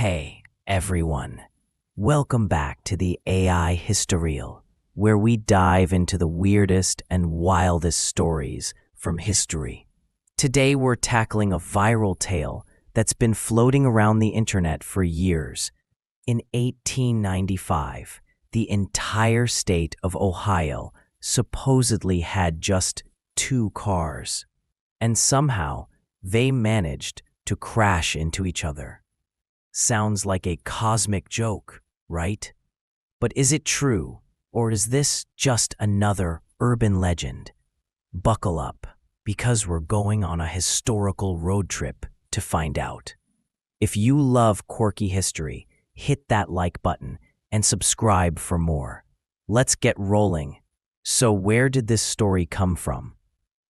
Hey, everyone. Welcome back to the AI Historial, where we dive into the weirdest and wildest stories from history. Today, we're tackling a viral tale that's been floating around the internet for years. In 1895, the entire state of Ohio supposedly had just 2 cars, and somehow they managed to crash into each other. Sounds like a cosmic joke, right? But is it true, or is this just another urban legend? Buckle up, because we're going on a historical road trip to find out. If you love quirky history, hit that like button and subscribe for more. Let's get rolling. So where did this story come from?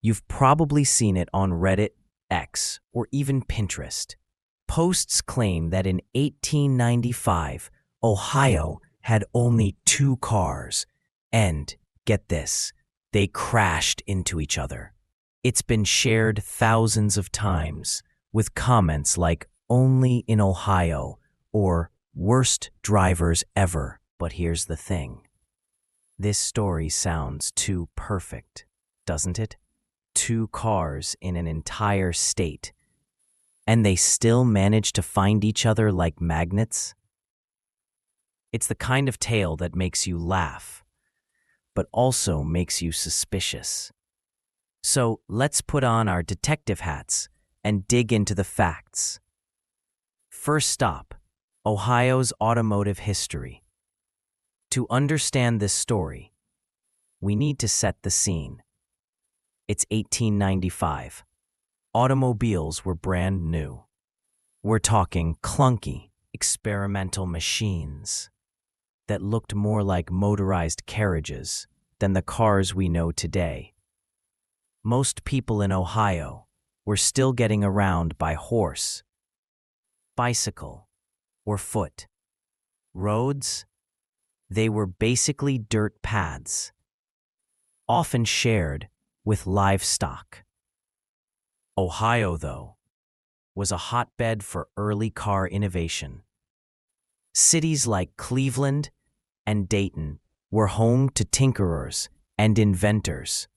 You've probably seen it on Reddit, X, or even Pinterest. Posts claim that in 1895, Ohio had only 2 cars, and, get this, they crashed into each other. It's been shared thousands of times, with comments like, "Only in Ohio," or "Worst drivers ever." But here's the thing. This story sounds too perfect, doesn't it? 2 cars in an entire state, and they still manage to find each other like magnets? It's the kind of tale that makes you laugh, but also makes you suspicious. So let's put on our detective hats and dig into the facts. First stop, Ohio's automotive history. To understand this story, we need to set the scene. It's 1895. Automobiles were brand new. We're talking clunky, experimental machines that looked more like motorized carriages than the cars we know today. Most people in Ohio were still getting around by horse, bicycle, or foot. Roads? They were basically dirt paths, often shared with livestock. Ohio, though, was a hotbed for early car innovation. Cities like Cleveland and Dayton were home to tinkerers and inventors.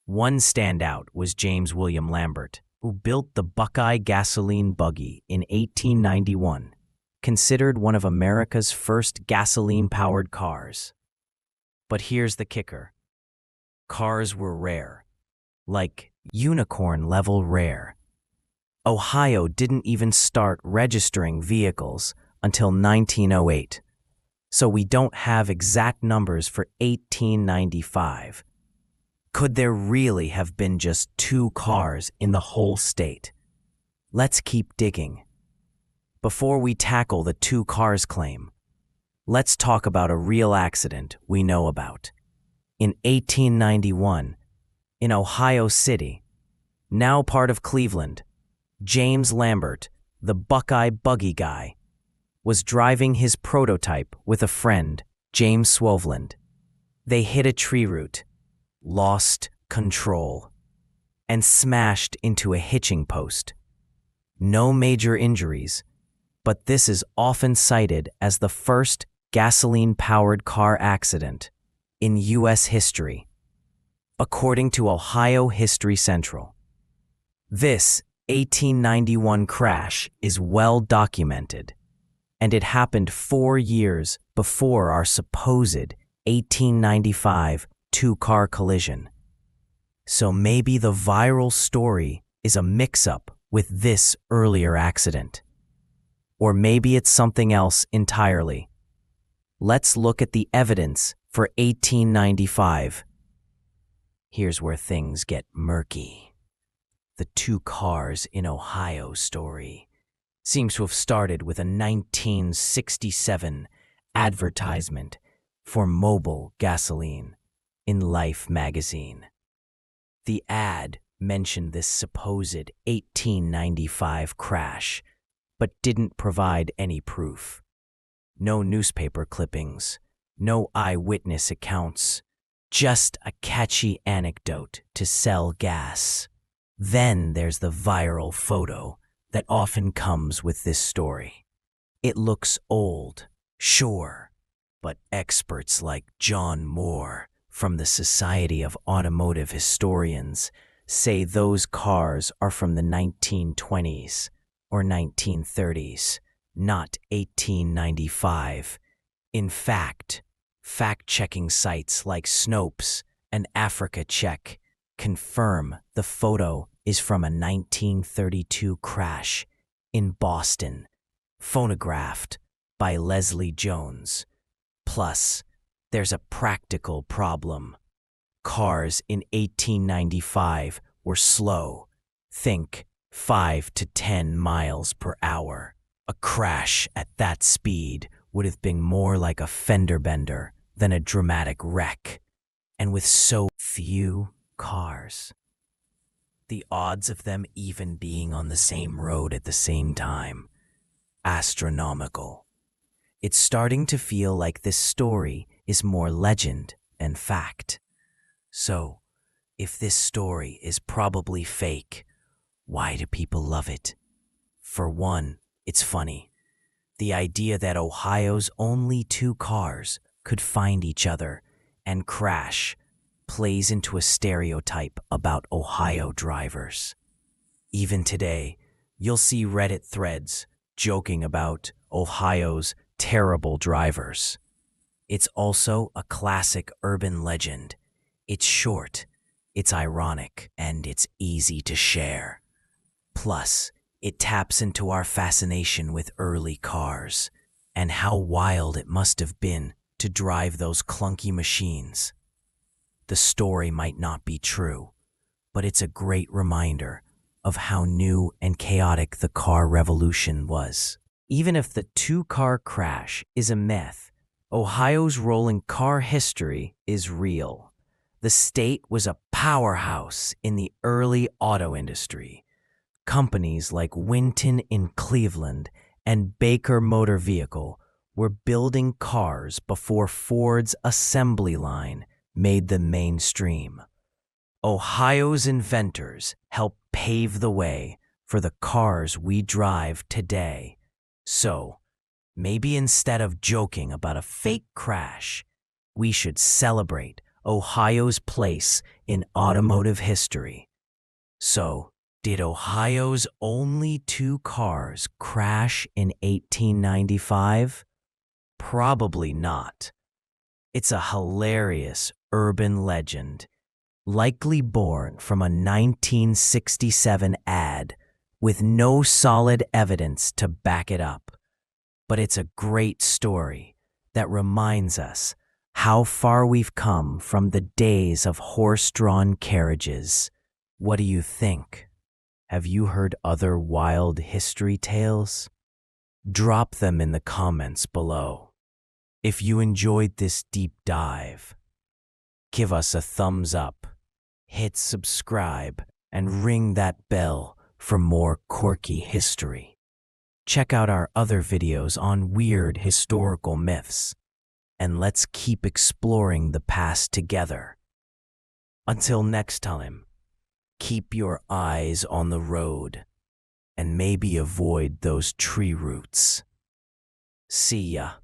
One standout was James William Lambert, who built the Buckeye gasoline buggy in 1891, considered one of America's first gasoline-powered cars. But here's the kicker. Cars were rare, like unicorn-level rare. Ohio didn't even start registering vehicles until 1908, so we don't have exact numbers for 1895. Could there really have been just 2 cars in the whole state? Let's keep digging. Before we tackle the 2 cars claim, let's talk about a real accident we know about. In 1891, in Ohio City, now part of Cleveland, James Lambert, the Buckeye Buggy guy, was driving his prototype with a friend, James Swoveland. They hit a tree root, lost control, and smashed into a hitching post. No major injuries, but this is often cited as the first gasoline-powered car accident in U.S. history, according to Ohio History Central. This 1891 crash is well documented, and it happened 4 years before our supposed 1895 2-car collision. So maybe the viral story is a mix-up with this earlier accident. Or maybe it's something else entirely. Let's look at the evidence for 1895. Here's where things get murky. The 2 cars in Ohio story seems to have started with a 1967 advertisement for mobile gasoline in Life magazine. The ad mentioned this supposed 1895 crash, but didn't provide any proof. No newspaper clippings, no eyewitness accounts, just a catchy anecdote to sell gas. Then there's the viral photo that often comes with this story. It looks old, sure, but experts like John Moore from the Society of Automotive Historians say those cars are from the 1920s or 1930s, not 1895. In fact, fact-checking sites like Snopes and Africa Check confirm the photo is from a 1932 crash in Boston, photographed by Leslie Jones. Plus, there's a practical problem. Cars in 1895 were slow. Think 5 to 10 miles per hour. A crash at that speed would have been more like a fender bender than a dramatic wreck. And with so few cars, the odds of them even being on the same road at the same time, astronomical. It's starting to feel like this story is more legend and fact. So, if this story is probably fake, why do people love it? For one, it's funny. The idea that Ohio's only 2 cars could find each other and crash plays into a stereotype about Ohio drivers. Even today, you'll see Reddit threads joking about Ohio's terrible drivers. It's also a classic urban legend. It's short, it's ironic, and it's easy to share. Plus, it taps into our fascination with early cars and how wild it must have been to drive those clunky machines. The story might not be true, but it's a great reminder of how new and chaotic the car revolution was. Even if the 2-car crash is a myth, Ohio's rolling car history is real. The state was a powerhouse in the early auto industry. Companies like Winton in Cleveland and Baker Motor Vehicle were building cars before Ford's assembly line made them mainstream. Ohio's inventors helped pave the way for the cars we drive today. So, maybe instead of joking about a fake crash, we should celebrate Ohio's place in automotive history. So, did Ohio's only 2 cars crash in 1895? Probably not. It's a hilarious urban legend, likely born from a 1967 ad with no solid evidence to back it up. But it's a great story that reminds us how far we've come from the days of horse-drawn carriages. What do you think? Have you heard other wild history tales? Drop them in the comments below. If you enjoyed this deep dive, give us a thumbs up, hit subscribe, and ring that bell for more quirky history. Check out our other videos on weird historical myths, and let's keep exploring the past together. Until next time, keep your eyes on the road and maybe avoid those tree roots. See ya.